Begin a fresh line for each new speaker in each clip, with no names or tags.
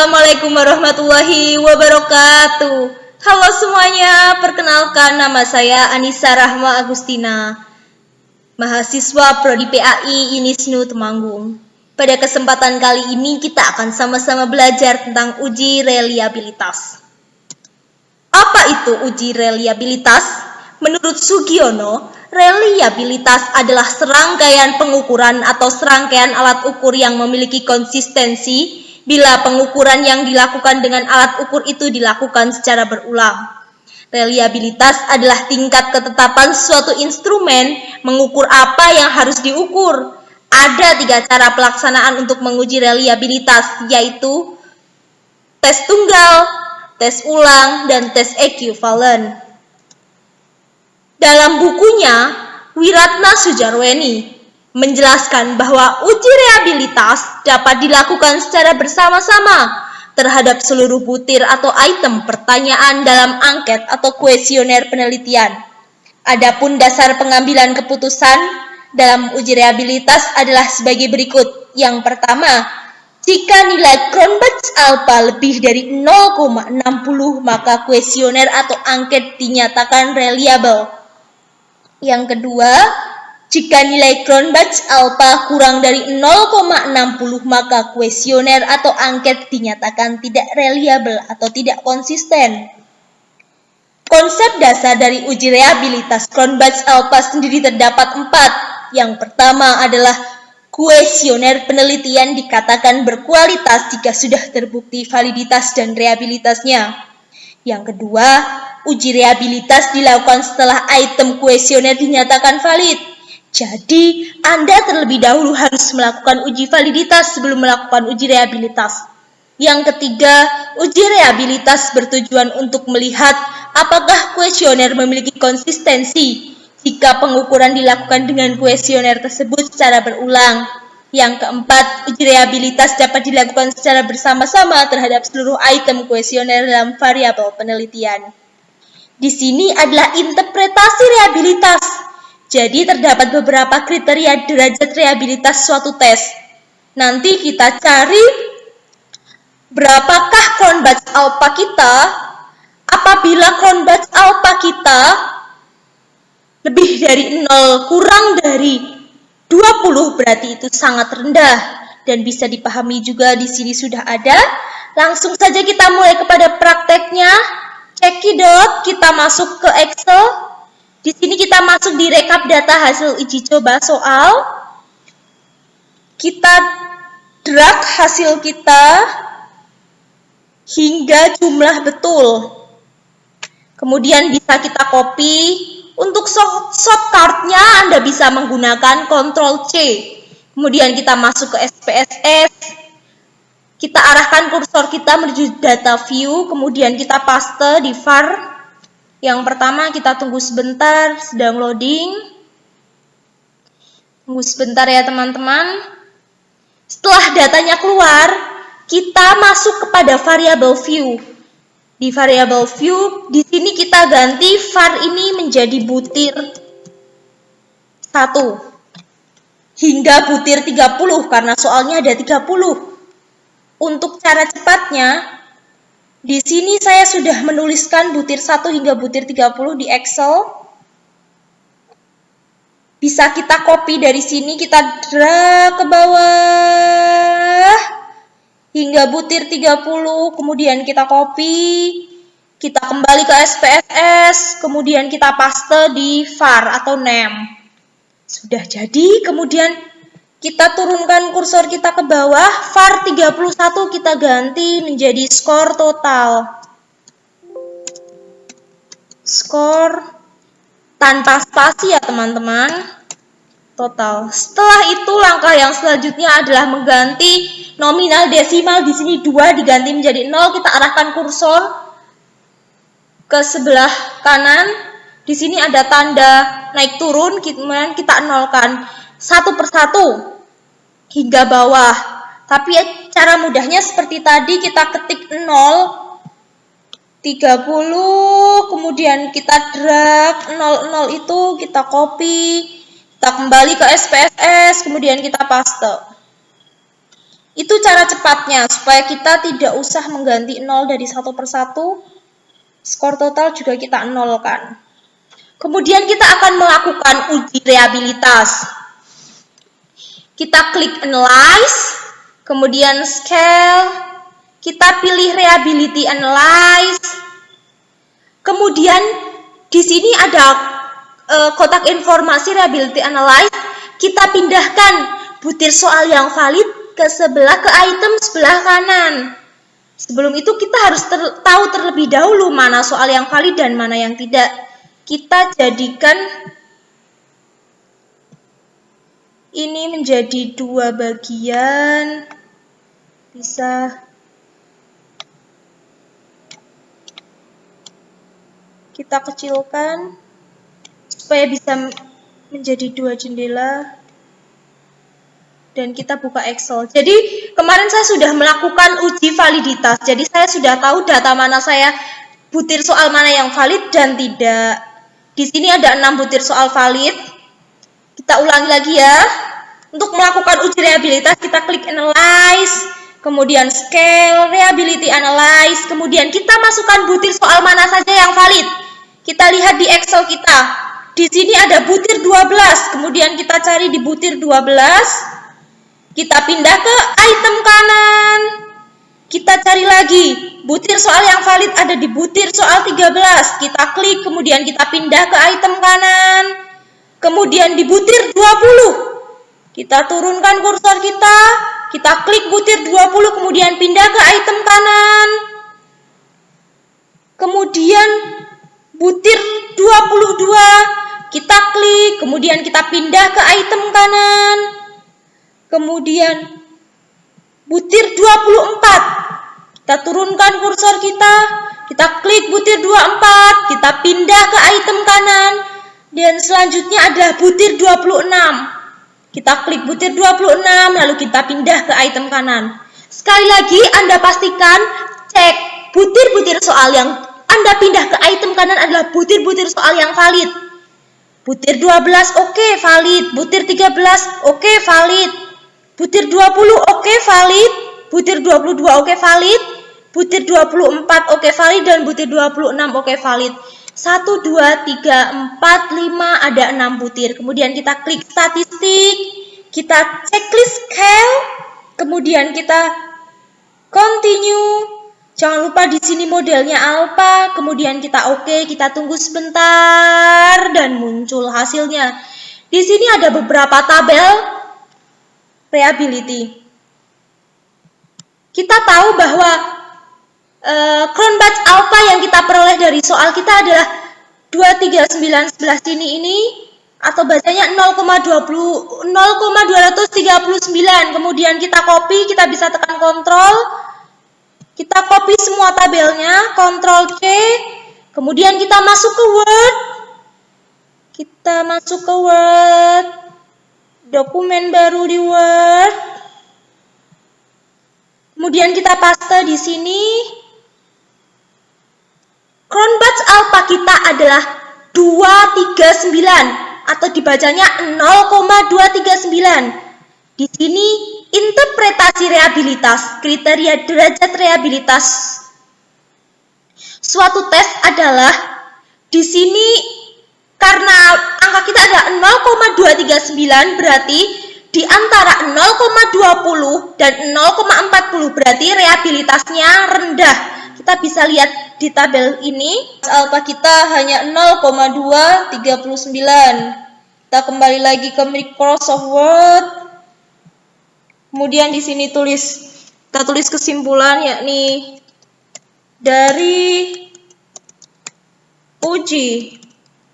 Assalamualaikum warahmatullahi wabarakatuh. Halo semuanya, perkenalkan nama saya Anissa Rahma Agustina, mahasiswa Prodi PAI Unisnu Temanggung. Pada kesempatan kali ini kita akan sama-sama belajar tentang uji reliabilitas. Apa itu uji reliabilitas? Menurut Sugiono, reliabilitas adalah serangkaian pengukuran atau serangkaian alat ukur yang memiliki konsistensi bila pengukuran yang dilakukan dengan alat ukur itu dilakukan secara berulang. Reliabilitas adalah tingkat ketetapan suatu instrumen mengukur apa yang harus diukur. Ada 3 cara pelaksanaan untuk menguji reliabilitas, yaitu tes tunggal, tes ulang, dan tes ekuivalen. Dalam bukunya, Wiratna Sujarweni menjelaskan bahwa uji reliabilitas dapat dilakukan secara bersama-sama terhadap seluruh butir atau item pertanyaan dalam angket atau kuesioner penelitian. Adapun dasar pengambilan keputusan dalam uji reliabilitas adalah sebagai berikut. Yang pertama, jika nilai Cronbach's alpha lebih dari 0,60 maka kuesioner atau angket dinyatakan reliable. Yang kedua, jika nilai Cronbach's alpha kurang dari 0,60 maka kuesioner atau angket dinyatakan tidak reliable atau tidak konsisten. Konsep dasar dari uji reliabilitas Cronbach's alpha sendiri terdapat 4. Yang pertama adalah kuesioner penelitian dikatakan berkualitas jika sudah terbukti validitas dan reliabilitasnya. Yang kedua, uji reliabilitas dilakukan setelah item kuesioner dinyatakan valid. Jadi, Anda terlebih dahulu harus melakukan uji validitas sebelum melakukan uji reliabilitas. Yang ketiga, uji reliabilitas bertujuan untuk melihat apakah kuesioner memiliki konsistensi jika pengukuran dilakukan dengan kuesioner tersebut secara berulang. Yang keempat, uji reliabilitas dapat dilakukan secara bersama-sama terhadap seluruh item kuesioner dalam variabel penelitian. Di sini adalah interpretasi reliabilitas. Jadi terdapat beberapa kriteria derajat reliabilitas suatu tes. Nanti kita cari berapakah Cronbach's alpha kita. Apabila Cronbach's alpha kita lebih dari 0 kurang dari 20 berarti itu sangat rendah dan bisa dipahami juga di sini sudah ada. Langsung saja kita mulai kepada prakteknya. Cekidot, kita masuk ke Excel. Di sini kita masuk di rekap data hasil uji coba soal. Kita drag hasil kita hingga jumlah betul. Kemudian bisa kita copy. Untuk shortcutnya Anda bisa menggunakan Ctrl+C. Kemudian kita masuk ke SPSS. Kita arahkan kursor kita menuju data view. Kemudian kita paste di var. Yang pertama kita tunggu sebentar, sedang loading. Tunggu sebentar ya teman-teman. Setelah datanya keluar, kita masuk kepada variable view. Di variable view, di sini kita ganti var ini menjadi butir 1 hingga butir 30 karena soalnya ada 30. Untuk cara cepatnya, di sini saya sudah menuliskan butir 1 hingga butir 30 di Excel. Bisa kita copy dari sini, kita drag ke bawah hingga butir 30, kemudian kita copy, kita kembali ke SPSS, kemudian kita paste di var atau name. Sudah jadi, kemudian kita turunkan kursor kita ke bawah, var 31 kita ganti menjadi skor total. Skor tanpa spasi ya teman-teman. Total. Setelah itu langkah yang selanjutnya adalah mengganti nominal desimal. Di sini 2 diganti menjadi 0. Kita arahkan kursor ke sebelah kanan. Di sini ada tanda naik turun, kemudian kita nolkan satu persatu hingga bawah. Tapi cara mudahnya seperti tadi, kita ketik 0, 30, kemudian kita drag 00 itu kita copy, kita kembali ke SPSS, kemudian kita paste. Itu cara cepatnya, supaya kita tidak usah mengganti 0 dari satu persatu. Skor total juga kita nolkan. Kemudian kita akan melakukan uji reliabilitas. Kita klik Analyze, kemudian Scale, kita pilih Reliability Analyze. Kemudian di sini ada kotak informasi Reliability Analyze. Kita pindahkan butir soal yang valid ke item sebelah kanan. Sebelum itu kita harus tahu terlebih dahulu mana soal yang valid dan mana yang tidak. Kita jadikan ini menjadi dua bagian. Bisa kita kecilkan supaya bisa menjadi dua jendela. Dan kita buka Excel. Jadi kemarin saya sudah melakukan uji validitas. Jadi saya sudah tahu data mana saya butir soal mana yang valid dan tidak. Di sini ada 6 butir soal valid. Kita ulangi lagi ya. Untuk melakukan uji reliabilitas kita klik Analyze, kemudian Scale, Reliability Analyze, kemudian kita masukkan butir soal mana saja yang valid. Kita lihat di Excel kita. Di sini ada butir 12, kemudian kita cari di butir 12. Kita pindah ke item kanan. Kita cari lagi. Butir soal yang valid ada di butir soal 13. Kita klik, kemudian kita pindah ke item kanan. Kemudian di butir 20. Kita turunkan kursor kita. Kita klik butir 20, kemudian pindah ke item kanan. Kemudian butir 22. Kita klik, kemudian kita pindah ke item kanan. Kemudian butir 24. Kita turunkan kursor kita. Kita klik butir 24. Kita pindah ke item kanan. Dan selanjutnya ada butir 26. Kita klik butir 26. Lalu kita pindah ke item kanan. Sekali lagi Anda pastikan cek butir-butir soal yang Anda pindah ke item kanan adalah butir-butir soal yang valid. Butir 12 oke, valid. Butir 13 oke, valid. Butir 20 oke, valid. Butir 22 oke, valid. Butir 24 oke, valid. Dan butir 26 oke, valid. 1, 2, 3, 4, 5 ada 6 butir. Kemudian kita klik statistik. Kita checklist scale. Kemudian kita continue. Jangan lupa di sini modelnya alpha. Kemudian kita oke, kita tunggu sebentar dan muncul hasilnya. Di sini ada beberapa tabel reliability. Kita tahu bahwa Cronbach alpha yang kita peroleh dari soal kita adalah 239 sebelah sini ini, atau bacanya 0,239. Kemudian kita copy, kita bisa tekan kontrol. Kita copy semua tabelnya, Ctrl C. Kemudian kita masuk ke Word. Kita masuk ke Word. Dokumen baru di Word. Kemudian kita paste di sini. Cronbach alpha kita adalah 239 atau dibacanya 0,239. Di sini interpretasi reliabilitas, kriteria derajat reliabilitas suatu tes adalah di sini karena angka kita ada 0,239 berarti di antara 0,20 dan 0,40 berarti reliabilitasnya rendah. Kita bisa lihat di tabel ini alpha kita hanya 0,239. Kita kembali lagi ke Microsoft Word. Kemudian di sini kita tulis kesimpulan yakni dari uji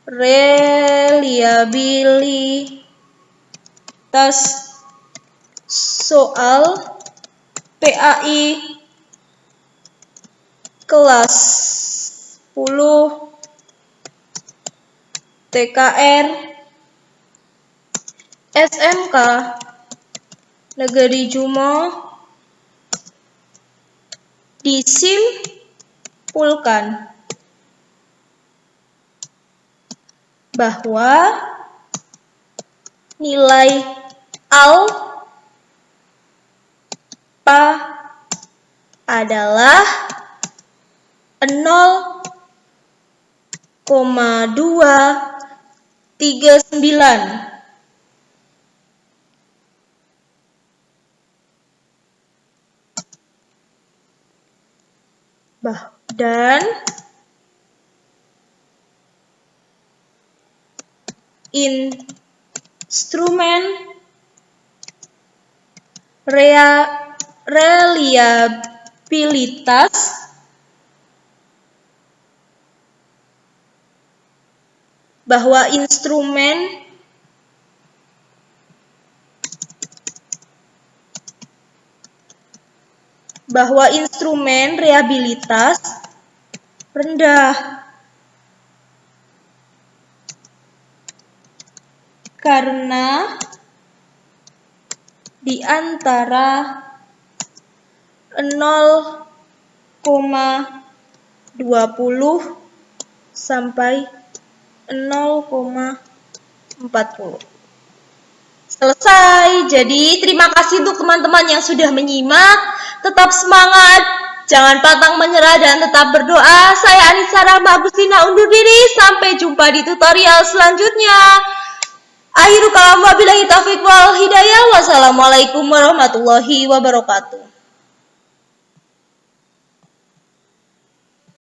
reliabilitas soal PAI kelas 10 TKR SMK Negeri Jumo disimpulkan bahwa nilai AL adalah 0,239. Dan instrumen reliabilitas bahwa instrumen reliabilitas rendah karena di antara 0,20 sampai 0,40. Selesai. Jadi terima kasih untuk teman-teman yang sudah menyimak. Tetap semangat, jangan pantang menyerah dan tetap berdoa. Saya Anissa Rahma Agustina undur diri. Sampai jumpa di tutorial selanjutnya. Akhirul kalam wabillahi taufiq wal hidayah. Wassalamualaikum warahmatullahi wabarakatuh.